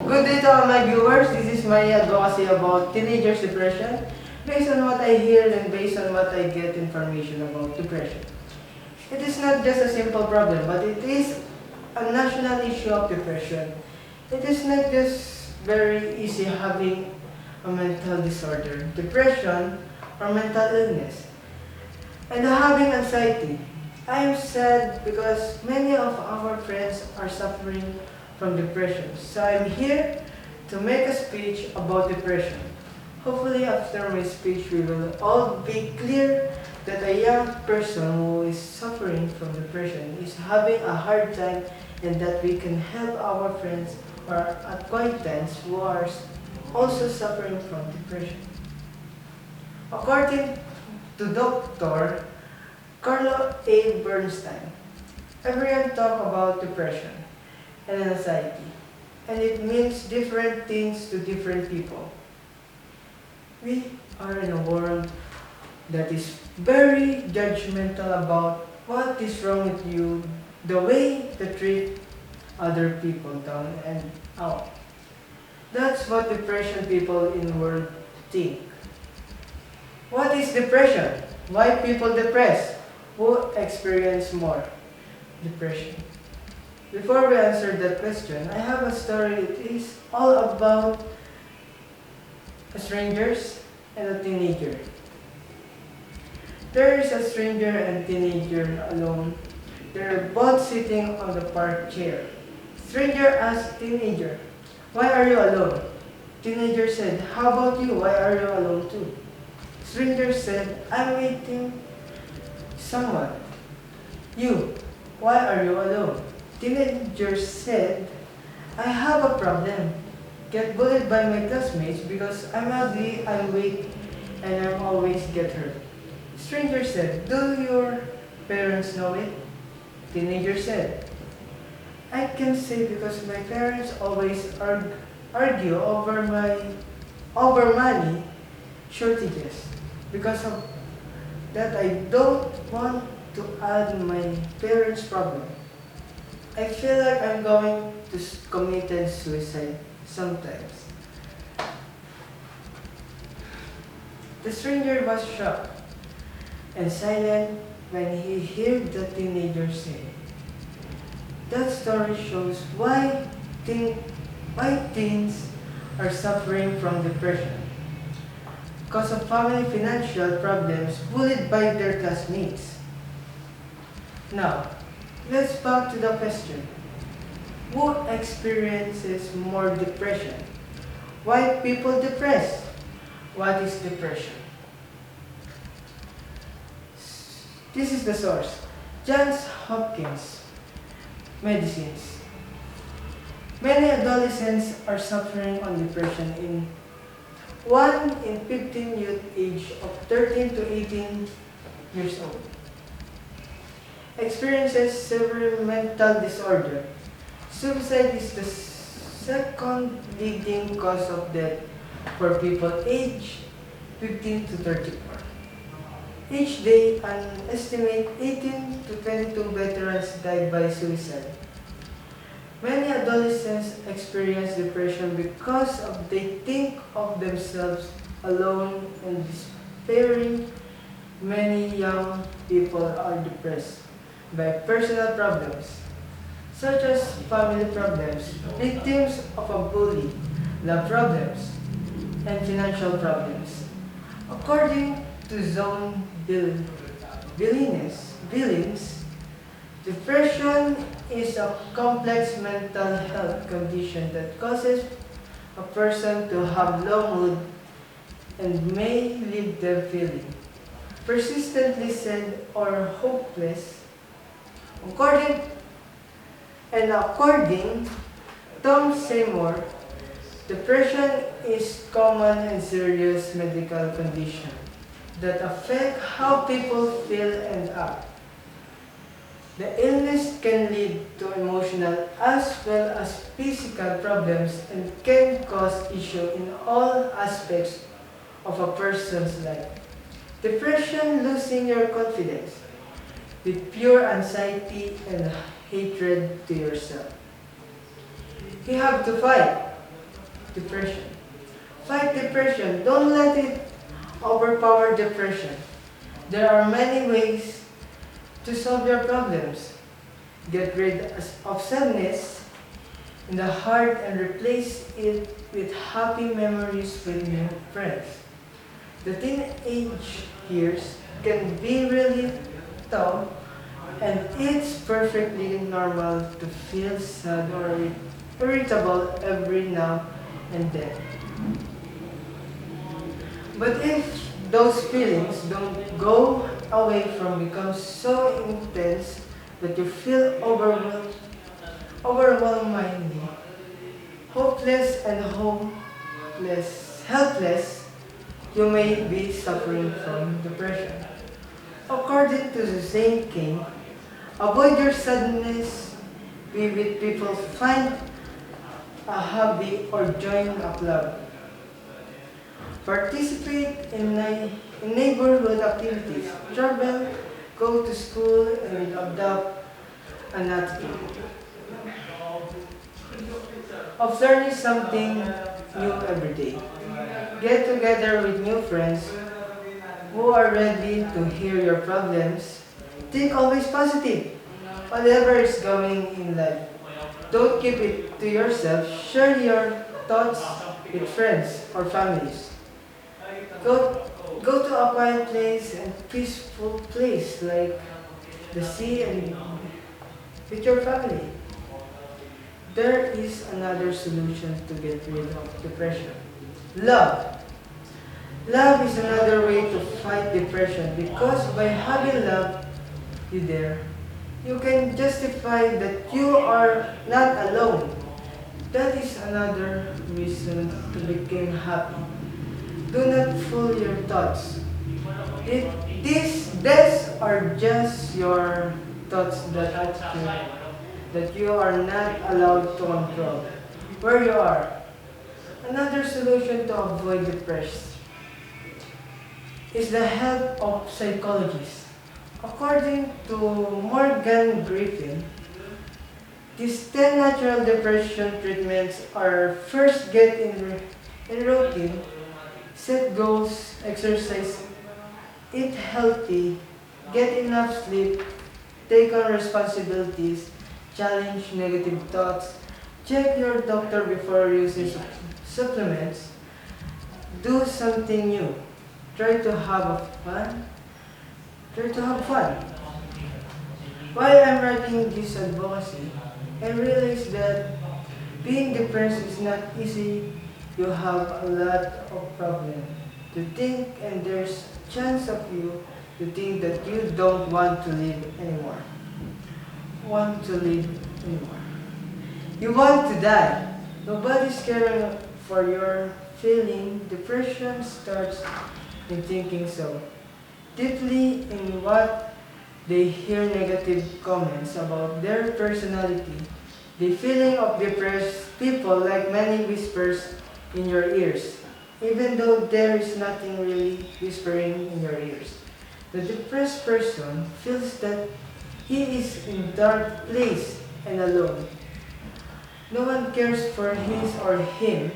Good day to all my viewers. This is my advocacy about teenagers' depression based on what I hear and based on what I get information about depression. It is not just a simple problem, but it is a national issue of depression. It is not just very easy having a mental disorder, depression, or mental illness, and having anxiety. I am sad because many of our friends are suffering from depression. So I'm here to make a speech about depression. Hopefully after my speech we will all be clear that a young person who is suffering from depression is having a hard time and that we can help our friends or acquaintances who are also suffering from depression. According to Dr. Carlo A. Bernstein, everyone talk about depression and anxiety, and it means different things to different people. We are in a world that is very judgmental about what is wrong with you, the way they treat other people down and out. That's what depression people in the world think. What is depression? Why people depressed? Who experience more depression? Before we answer that question, I have a story. It is all about strangers and a teenager. There is a stranger and teenager alone. They're both sitting on the park chair. Stranger asked teenager, "Why are you alone?" Teenager said, "How about you? Why are you alone too?" Stranger said, "I'm waiting someone." "You, why are you alone?" Teenager said, "I have a problem. Get bullied by my classmates because I'm ugly, I'm weak, and I'm always get hurt." Stranger said, "Do your parents know it?" Teenager said, "I can say because my parents always argue over money shortages. Because of that, I don't want to add my parents' problem. I feel like I'm going to commit suicide sometimes." The stranger was shocked and silent when he heard the teenager say. That story shows why teens are suffering from depression. Because of family financial problems, bullied by their classmates. Now, let's back to the question. Who experiences more depression? Why people depressed? What is depression? This is the source. Johns Hopkins Medicines. Many adolescents are suffering on depression. 1 in 15 youth age of 13 to 18 years old experiences severe mental disorder. Suicide is the second leading cause of death for people aged 15 to 34. Each day, an estimated 18 to 22 veterans died by suicide. Many adolescents experience depression because they think of themselves alone and despairing. Many young people are depressed by personal problems, such as family problems, victims of a bully, love problems, and financial problems. According to Zone Billings, depression is a complex mental health condition that causes a person to have low mood and may leave them feeling persistently sad or hopeless. According Tom Seymour, depression is common and serious medical condition that affect how people feel and act. The illness can lead to emotional as well as physical problems and can cause issues in all aspects of a person's life. Depression, losing your confidence, with pure anxiety and hatred to yourself. You have to fight. depression. Fight depression. Don't let it overpower depression. There are many ways to solve your problems. Get rid of sadness in the heart and replace it with happy memories with new friends. The teenage years can be really tough, and it's perfectly normal to feel sad or irritable every now and then. But if those feelings don't go away from become so intense that you feel overwhelmingly hopeless and helpless, you may be suffering from depression. According to the same king, avoid your sadness, be with people, find a hobby, or join a club. Participate in neighborhood activities, travel, go to school, and adopt an attitude of learning something new every day. Get together with new friends who are ready to hear your problems. Think always positive, whatever is going in life. Don't keep it to yourself. Share your thoughts with friends or families. Go, go to a quiet place and peaceful place like the sea and with your family. There is another solution to get rid of depression. Love. Love is another way to fight depression because by having love you there, you can justify that you are not alone. That is another reason to become happy. Do not fool your thoughts. These are just your thoughts that you are not allowed to control. Where you are. Another solution to avoid depression is the help of psychologists. According to Morgan Griffin, these 10 natural depression treatments are first get in routine, set goals, exercise, eat healthy, get enough sleep, take on responsibilities, challenge negative thoughts, check your doctor before using supplements, do something new, try to have fun. Try to have fun. While I'm writing this advocacy, I realized that being depressed is not easy. You have a lot of problems to think, and there's a chance of you to think that you don't want to live anymore. Want to live anymore. You want to die. Nobody's caring for your feeling. Depression starts in thinking so deeply in what they hear negative comments about their personality. The feeling of depressed people like many whispers in your ears, even though there is nothing really whispering in your ears. The depressed person feels that he is in a dark place and alone. No one cares for his or him.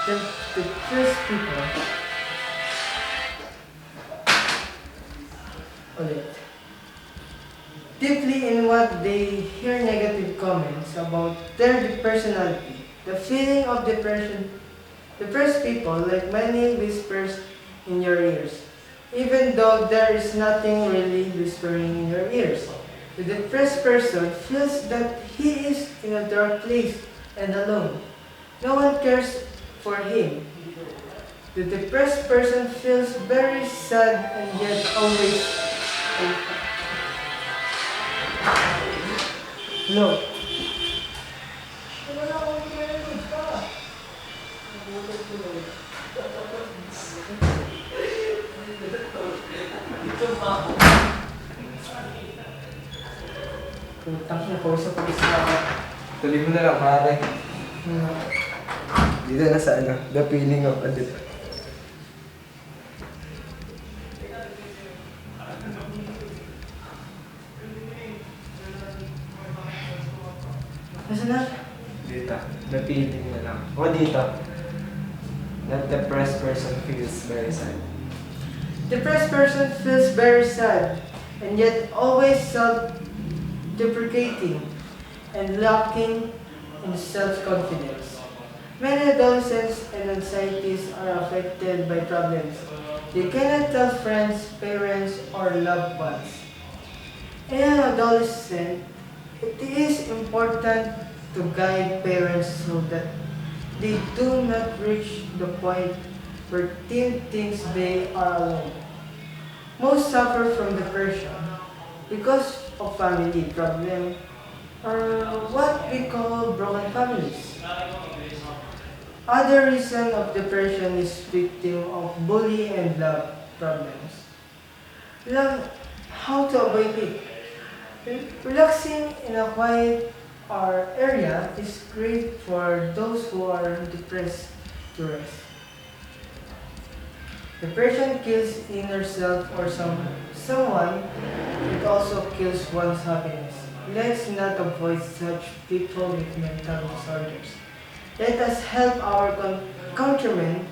The depressed people deeply in what they hear negative comments about their personality. The feeling of depression, depressed people like many whispers in your ears, even though there is nothing really whispering in your ears. The depressed person feels that he is in a dark place and alone. No one cares for him. The depressed person feels very sad and yet always no. Putang na po sa Tuloy mo na lang, pare. Dito na sa ano, the feeling of a Nasaan na? Dito, the feeling na lang. O, O dito. That depressed person feels very sad. Depressed person feels very sad and yet always self-deprecating and lacking in self-confidence. Many adolescents and anxieties are affected by problems they cannot tell friends, parents, or loved ones. In an adolescent, it is important to guide parents so that they do not reach the point where teen thinks they are alone. Most suffer from depression because of family problem or what we call broken families. Other reason of depression is victim of bullying and love problems. Love, how to avoid it? Relaxing in a quiet or area is great for those who are depressed to rest. Depression kills inner self or someone. It also kills one's happiness. Let's not avoid such people with mental disorders. Let us help our countrymen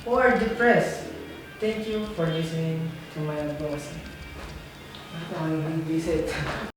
who are depressed. Thank you for listening to my advocacy. Ang visit.